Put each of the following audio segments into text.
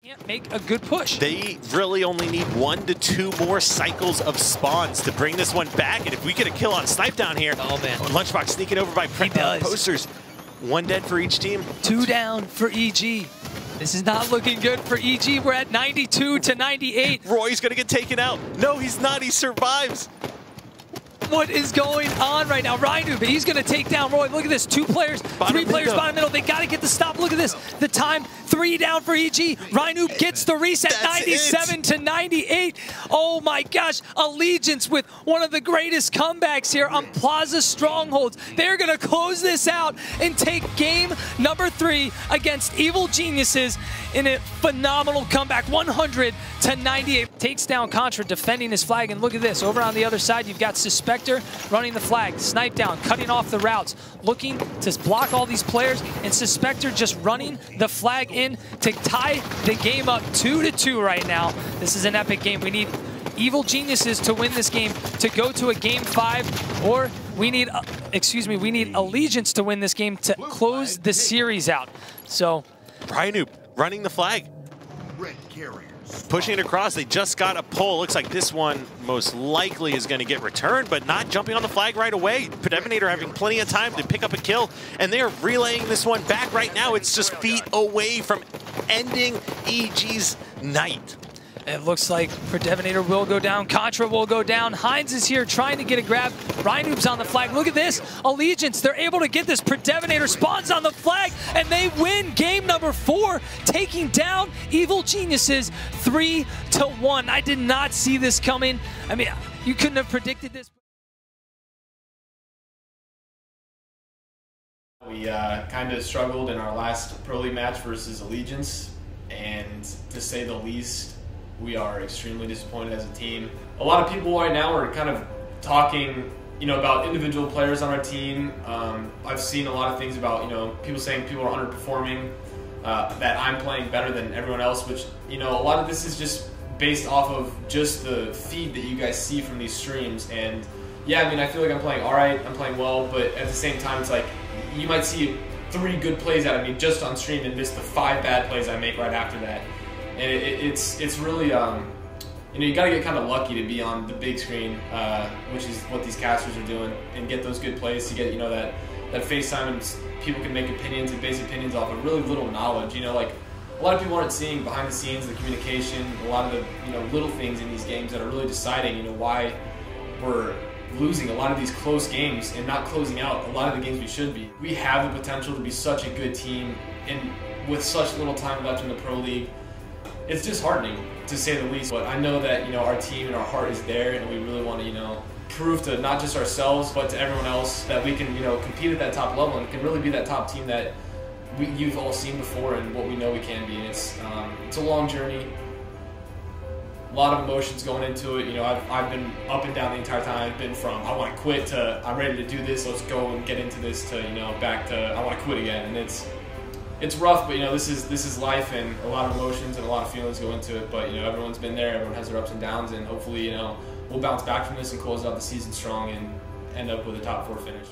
Can't make a good push. They really only need 1 to 2 more cycles of spawns to bring this one back. And if we get a kill on Snipe down here, oh man, Lunchbox sneaking over by posters. 1 dead for each team. 2 down for EG. This is not looking good for EG. We're at 92 to 98. Roy's gonna get taken out. No, he's not. He survives. What is going on right now? Rhino, but he's going to take down Roy. Look at this. 2 players, 3 players bottom middle. They got to get the stop. Look at this. The time, 3 down for EG. Rhino gets the reset, 97 to 98. Oh my gosh. Allegiance with one of the greatest comebacks here on Plaza Strongholds. They're going to close this out and take game number 3 against Evil Geniuses in a phenomenal comeback. 100 to 98. Takes down Contra, defending his flag. And look at this. Over on the other side, you've got Suspector running the flag, Snipe down, cutting off the routes, looking to block all these players, and Suspector just running the flag in to tie the game up 2-2 right now. This is an epic game. We need Evil Geniuses to win this game to go to a game 5, or we need, we need Allegiance to win this game to close the series out. So, Rhino running the flag. Red carriers. Pushing it across, they just got a pull. Looks like this one most likely is going to get returned, but not jumping on the flag right away. Predeminator having plenty of time to pick up a kill, and they're relaying this one back right now. It's just feet away from ending EG's night. It looks like Predeminator will go down, Contra will go down. Hines is here trying to get a grab. Rhinoob's on the flag. Look at this. Allegiance, they're able to get this. Predeminator spawns on the flag, and they win game number 4, taking down Evil Geniuses 3-1. I did not see this coming. I mean, you couldn't have predicted this. We kind of struggled in our last Pro League match versus Allegiance, and to say the least, we are extremely disappointed as a team. A lot of people right now are kind of talking, about individual players on our team. I've seen a lot of things about, people saying people are underperforming, that I'm playing better than everyone else, which, a lot of this is just based off of just the feed that you guys see from these streams. And yeah, I mean, I feel like I'm playing all right, I'm playing well, but at the same time, it's like, you might see 3 good plays out of me just on stream and miss the 5 bad plays I make right after that. And it's really, you got to get kind of lucky to be on the big screen, which is what these casters are doing, and get those good plays to get, that FaceTime, and people can make opinions and base opinions off of really little knowledge. Like a lot of people aren't seeing behind the scenes, the communication, a lot of the, little things in these games that are really deciding, why we're losing a lot of these close games and not closing out a lot of the games we should be. We have the potential to be such a good team, and with such little time left in the Pro League, it's disheartening, to say the least. But I know that, our team and our heart is there, and we really want to, prove to not just ourselves, but to everyone else that we can, compete at that top level and can really be that top team that you've all seen before and what we know we can be. And it's a long journey, a lot of emotions going into it. I've been up and down the entire time. I've been from I want to quit to I'm ready to do this, let's go and get into this, to back to I want to quit again. And it's rough, but this is life, and a lot of emotions and a lot of feelings go into it. But everyone's been there, everyone has their ups and downs, and hopefully we'll bounce back from this and close out the season strong and end up with a top 4 finish.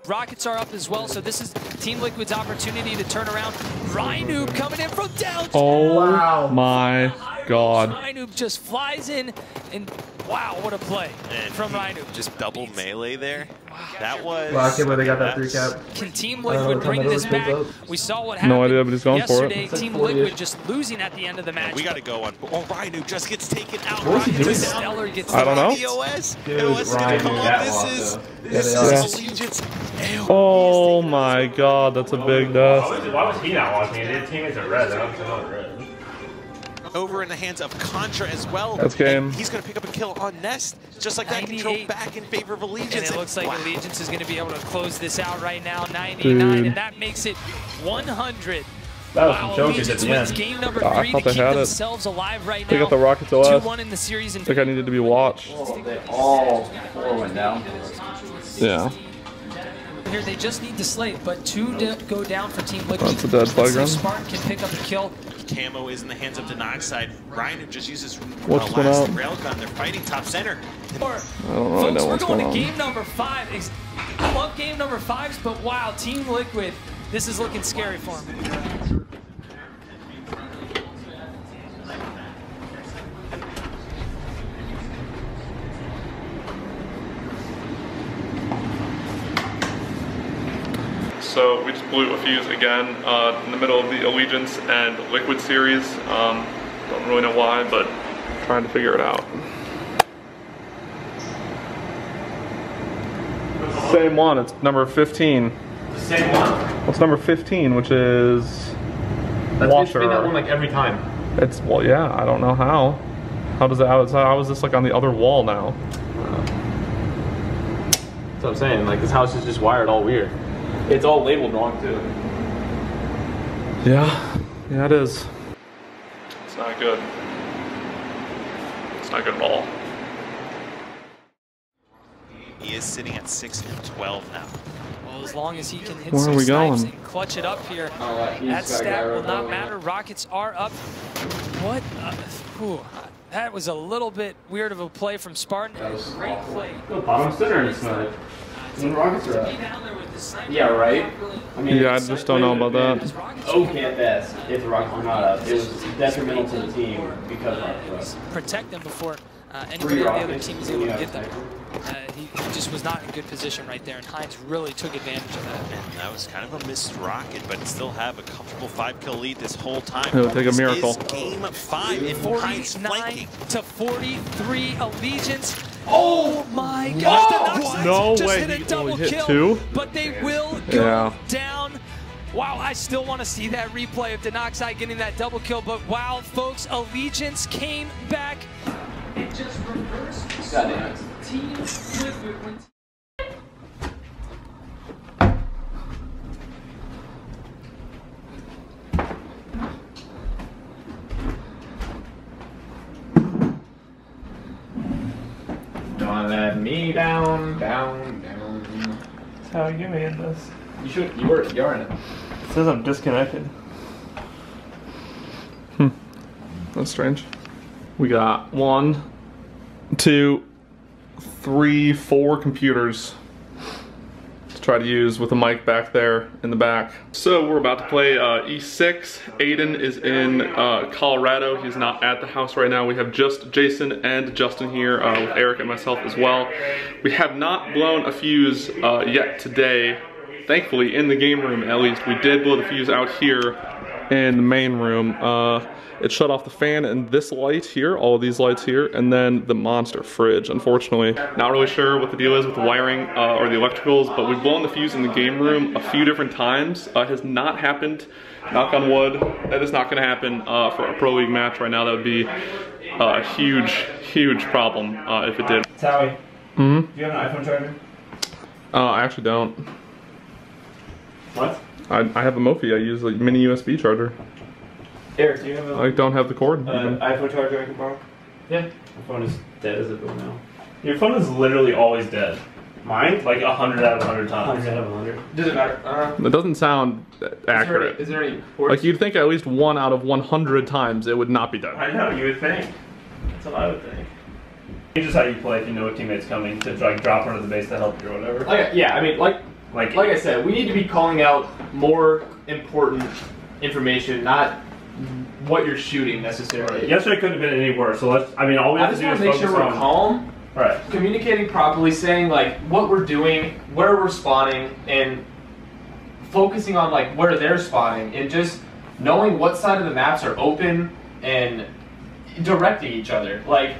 Rockets are up as well, so this is Team Liquid's opportunity to turn around. Rhino coming in from downtown. Oh wow. My God. Rhino just flies in, and wow, what a play from Rhino. Just double melee there. Wow. That was... Rocket, where they got that 3 cap. Can Team Liquid bring this back? We saw what happened no idea, but he's going yesterday. for it. Team Liquid just losing at the end of the match. We got to go on. Oh, Rhino just gets taken out. Stellar gets I don't know. This is Allegiance. Oh my God, that's a big death. Why was he not watching it? His teammates are red. They're not red. Over in the hands of Contra as well. That's game. And he's going to pick up a kill on Nest. Just like that, control back in favor of Allegiance. And it looks like Allegiance is going to be able to close this out right now. 99, and that makes it 100. That was some jokers at the end. Game number 3 I thought to they keep had themselves alive right now. They got the Rockets OS. 2-1 in the series. I think I needed to be watched. All 4 went down. Yeah. Here they just need to slate, but 2 go down for Team Liquid. That's a dead flag run. Spartan can pick up a kill. Camo is in the hands of Denoxide. Ryan just uses what's going on? Railgun. They're fighting top center. I don't really know what's going on. We're going to game number 5. I love game number 5s, but wow, Team Liquid, this is looking scary for them. So we just blew a fuse again in the middle of the Allegiance and Liquid series. Don't really know why, but trying to figure it out. Same one, it's number 15. The same one? Well, it's number 15, which is washer. It's been that one like every time. It's, well, yeah, I don't know how. How does that, how is this like on the other wall now? That's what I'm saying, like this house is just wired all weird. It's all labeled wrong too. Yeah, it is. It's not good. It's not good at all. He is sitting at 6-12 now. Well, as long as he can hit Where some are we snipes going? and clutch it up here, Alright, he's that got a guy stat will right not over matter. there. Rockets are up. What? That was a little bit weird of a play from Spartan. That was Great awful. play. The bottom center in snipe. When the Rockets are Be up. down there with the sniper. Yeah, right? I mean, Yeah, I just don't know about that. okay at best if the Rockets were not up. It was detrimental to the team because Rockets were up. Protect them before anybody on the other team is able to get them. He just was not in good position right there, and Hines really took advantage of that. And that was kind of a missed rocket, but still have a comfortable 5-kill lead this whole time. It'll take a This miracle. is game 5 in Hines 49 flanking. to 43 Allegiance. Oh my gosh, the Knox No just way, hit a he double only hit kill, 2? but they will go Yeah. down. Wow, I still want to see that replay of Denoxide getting that double kill, but wow, folks, Allegiance came back. It just reversed. Goddamn. Team with Don't let me down. That's how you made this. You're in it. It says I'm disconnected. That's strange. We got 1, 2, 3, 4 computers to try to use with a mic back there in the back. So we're about to play E6. Aiden is in Colorado. He's not at the house right now. We have just Jason and Justin here with Eric and myself as well. We have not blown a fuse yet today. Thankfully, in the game room at least. We did blow the fuse out here in the main room. It shut off the fan and this light here, all of these lights here, and then the monster fridge, unfortunately. Not really sure what the deal is with the wiring or the electricals, but we've blown the fuse in the game room a few different times. It has not happened, knock on wood, that is not gonna happen for a Pro League match right now. That would be a huge, huge problem if it did. Towey, Mm-hmm. do you have an iPhone charger? I actually don't. What? I have a Mophie. I use a mini USB charger. Eric, do you have I don't have the cord. iPhone charger I can borrow? Yeah. My phone is dead as a bill now. Your phone is literally always dead. Mine? Like 100 out of 100 times. 100 out of 100. Does it matter? It doesn't sound accurate. Is there any ports? Like you'd think at least 1 out of 100 times it would not be done. I know, you would think. That's what I would think. It's just how you play if you know a teammate's coming to like drop onto the base to help you or whatever. Yeah, I mean, like I said, we need to be calling out more important information, not what you're shooting necessarily. Yesterday couldn't have been any worse, so let's, I mean, all we I have just to do want is to make focus sure we're on... calm, Right. communicating properly, saying like what we're doing, where we're spawning, and focusing on like where they're spawning, and just knowing what side of the maps are open and directing each other. Like,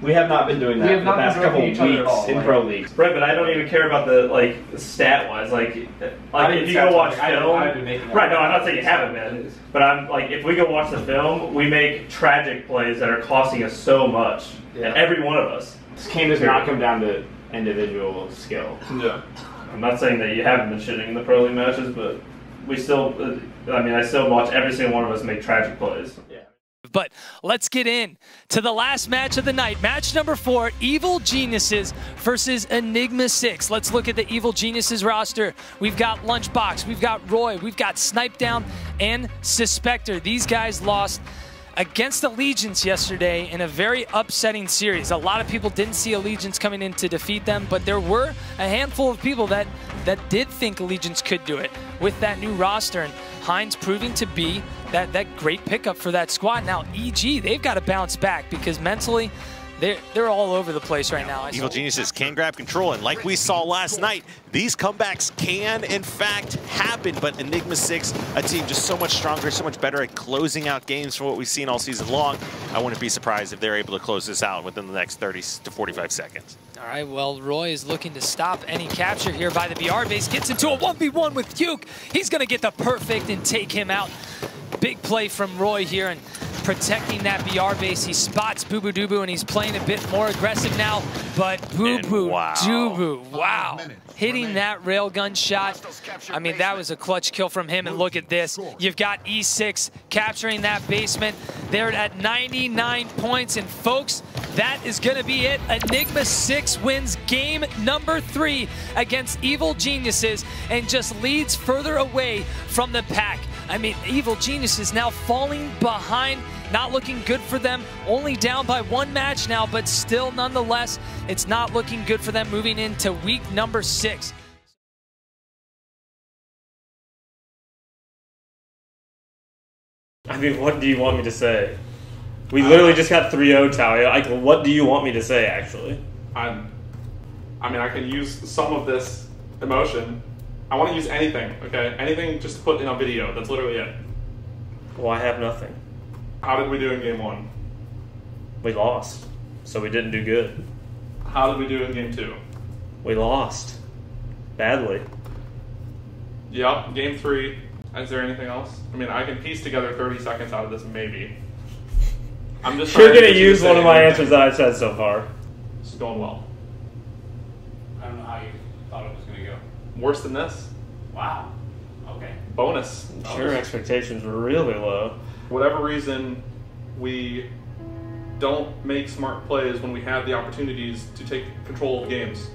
We have not been doing that We have for not the been past couple directing each other at weeks all, in like- pro leagues. Right, but I don't even care about the like stat-wise. Like if you go watch film, I've been making right? No, I'm not saying you haven't been, but I'm like, if we go watch the film, we make tragic plays that are costing us so much, and every one of us. This game does not come down to individual skill. Yeah. I'm not saying that you haven't been shitting in the pro league matches, but we still. I mean, I still watch every single one of us make tragic plays. But let's get in to the last match of the night. Match number 4, Evil Geniuses versus Enigma 6. Let's look at the Evil Geniuses roster. We've got Lunchbox, we've got Roy, we've got Snipe Down, and Suspector. These guys lost against Allegiance yesterday in a very upsetting series. A lot of people didn't see Allegiance coming in to defeat them, but there were a handful of people that did think Allegiance could do it with that new roster, and Hines proving to be that great pickup for that squad. Now EG, they've got to bounce back because mentally They're all over the place right now. Evil Geniuses can grab control, and like we saw last night, these comebacks can, in fact, happen. But Enigma 6, a team just so much stronger, so much better at closing out games from what we've seen all season long. I wouldn't be surprised if they're able to close this out within the next 30 to 45 seconds. All right, well, Roy is looking to stop any capture here by the BR base. Gets into a 1v1 with Duke. He's going to get the perfect and take him out. Big play from Roy here and protecting that BR base. He spots Boo Boo Doo Boo and he's playing a bit more aggressive now. But Boo Boo Doo Boo, wow. Hitting that railgun shot. I mean, that was a clutch kill from him. And look at this. You've got E6 capturing that basement. They're at 99 points. And folks, that is going to be it. Enigma 6 wins game number 3 against Evil Geniuses and just leads further away from the pack. I mean, Evil Geniuses now falling behind, not looking good for them, only down by 1 match now, but still nonetheless, it's not looking good for them moving into week number 6. I mean, what do you want me to say? We literally just got 3-0, Towey. Like, what do you want me to say, actually? I mean, I can use some of this emotion. I want to use anything, okay? Anything just to put in a video. That's literally it. Well, I have nothing. How did we do in game 1? We lost, so we didn't do good. How did we do in game 2? We lost. Badly. Yep, game 3. Is there anything else? I mean, I can piece together 30 seconds out of this, maybe. I'm just You're going to use one of my answers that I've said so far. This is going well. I don't know how you thought it was going to go. Worse than this. Wow. Okay. Bonus. Sure, expectations were really low. For whatever reason, we don't make smart plays when we have the opportunities to take control of games.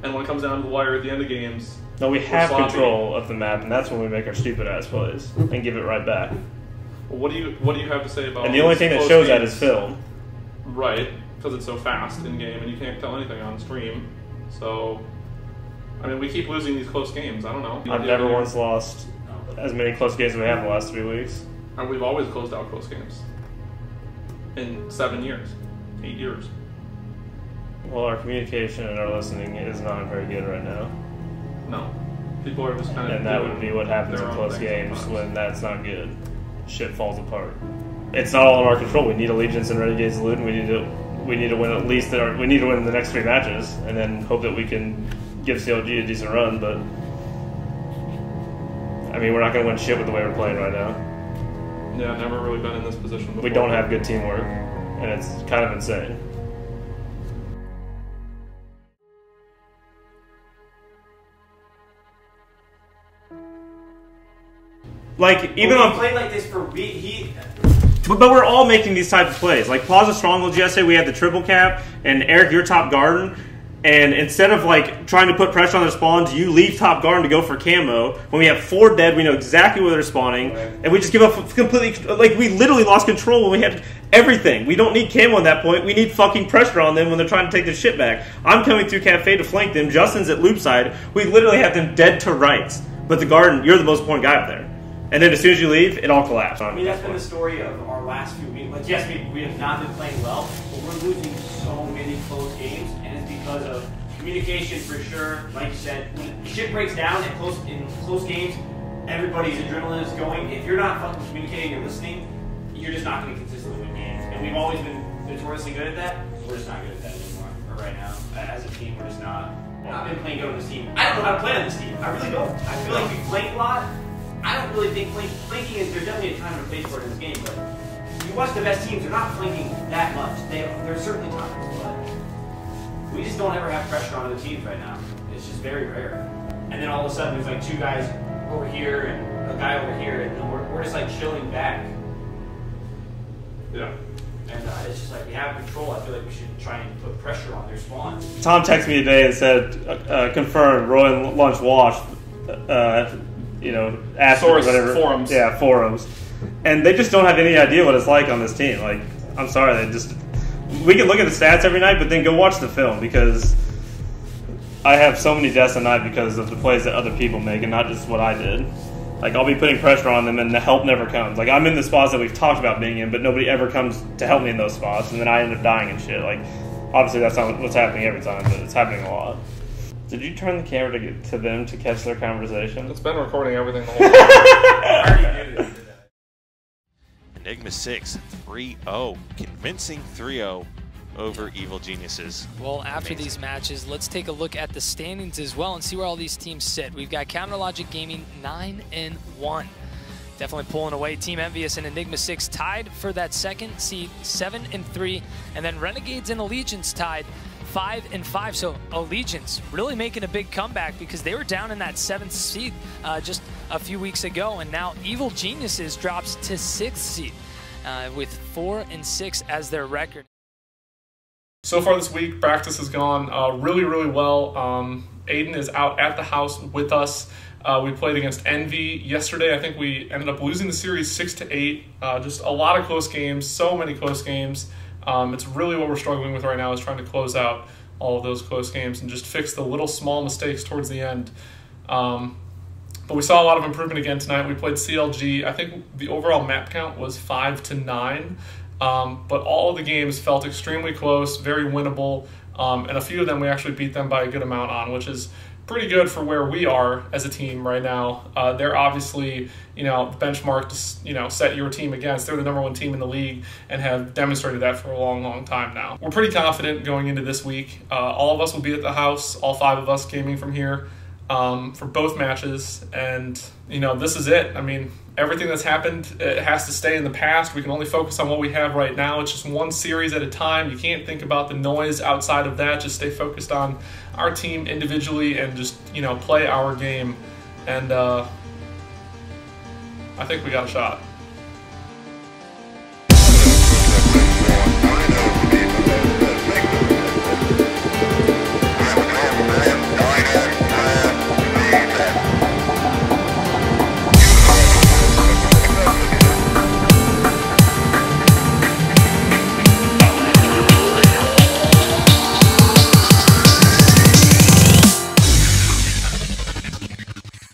And when it comes down to the wire at the end of games, no, we have control of the map, and that's when we make our stupid-ass plays and give it right back. Well, what do you have to say about? And the only thing that shows that is film. Right, because it's so fast in game, and you can't tell anything on stream. So, I mean, we keep losing these close games. I don't know. I've never once lost as many close games as we have in the last 3 weeks. And we've always closed out close games. In 7 years, 8 years. Well, our communication and our listening is not very good right now. No. People are just kind of... And that would be what happens in close games when that's not good. Shit falls apart. It's not all in our control. We need Allegiance and Renegades Salute, and we need to win at least we need to win the next 3 matches, and then hope that we can give CLG a decent run. But I mean, we're not going to win shit with the way we're playing right now. Yeah, I've never really been in this position before. We don't have good teamwork, and it's kind of insane. Like, even on played like this for but we're all making these types of plays. Like Plaza Strongholds yesterday, we had the triple cap, and Eric, you're top garden, and instead of like trying to put pressure on their spawns, you leave top garden to go for camo. When we have 4 dead, we know exactly where they're spawning, and we just give up completely. Like, we literally lost control when we had everything. We don't need camo at that point. We need fucking pressure on them when they're trying to take their shit back. I'm coming through Cafe to flank them. Justin's at loop side. We literally have them dead to rights. But the garden, you're the most important guy up there. And then as soon as you leave, it all collapsed. I mean, that's been the story of our last few weeks. Like, yes, we have not been playing well, but we're losing so many close games, and it's because of communication for sure. Like you said, when shit breaks down in close games, everybody's adrenaline is going. If you're not fucking communicating and listening, you're just not going to consistently win games. And we've always been notoriously good at that. We're just not good at that anymore. Or right now, as a team, we're just not. I've been playing good on this team. I don't know how to play on this team. I really don't. I feel like we flank a lot. I don't really think flanking is, there's definitely a time and a place for it in this game, but you watch the best teams, they're not flanking that much. There's certainly times, but we just don't ever have pressure on other teams right now. It's just very rare. And then all of a sudden there's like 2 guys over here and a guy over here, and we're just like chilling back. Yeah. And it's just like we have control. I feel like we should try and put pressure on their spawns. Tom texted me today and said, confirmed, Roy Lunch washed. You know, ask or whatever. Forums. Yeah, forums. And they just don't have any idea what it's like on this team. Like, I'm sorry, we can look at the stats every night, but then go watch the film, because I have so many deaths a night because of the plays that other people make and not just what I did. Like, I'll be putting pressure on them and the help never comes. Like, I'm in the spots that we've talked about being in, but nobody ever comes to help me in those spots, and then I end up dying and shit. Like, Obviously, that's not what's happening every time, but it's happening a lot. Did you turn the camera to get to them to catch their conversation? It's been recording everything the whole time. Enigma 6, 3-0. Convincing 3-0 over Evil Geniuses. Well, after these matches, let's take a look at the standings as well and see where all these teams sit. We've got Counterlogic Gaming 9-1. Definitely pulling away. Team Envious and Enigma 6 tied for that second seed, 7-3. And then Renegades and Allegiance tied 5-5. So Allegiance really making a big comeback because they were down in that 7th seed just a few weeks ago. And now Evil Geniuses drops to 6th seed with 4-6 as their record. So far this week, practice has gone really, really well. Aiden is out at the house with us. We played against Envy yesterday. I think we ended up losing the series 6-8. Just a lot of close games, so many close games. It's really what we're struggling with right now is trying to close out all of those close games and just fix the little small mistakes towards the end. But we saw a lot of improvement again tonight. We played CLG. I think the overall map count was 5-9. But all of the games felt extremely close, very winnable, and a few of them we actually beat them by a good amount on, which is pretty good for where we are as a team right now. They're obviously, the benchmark to, set your team against. They're the #1 team in the league and have demonstrated that for a long, long time now. We're pretty confident going into this week. All of us will be at the house, all 5 of us gaming from here for both matches. And, this is it. I mean, everything that's happened, it has to stay in the past. We can only focus on what we have right now. It's just one series at a time. You can't think about the noise outside of that. Just stay focused on our team individually and just, play our game. And I think we got a shot.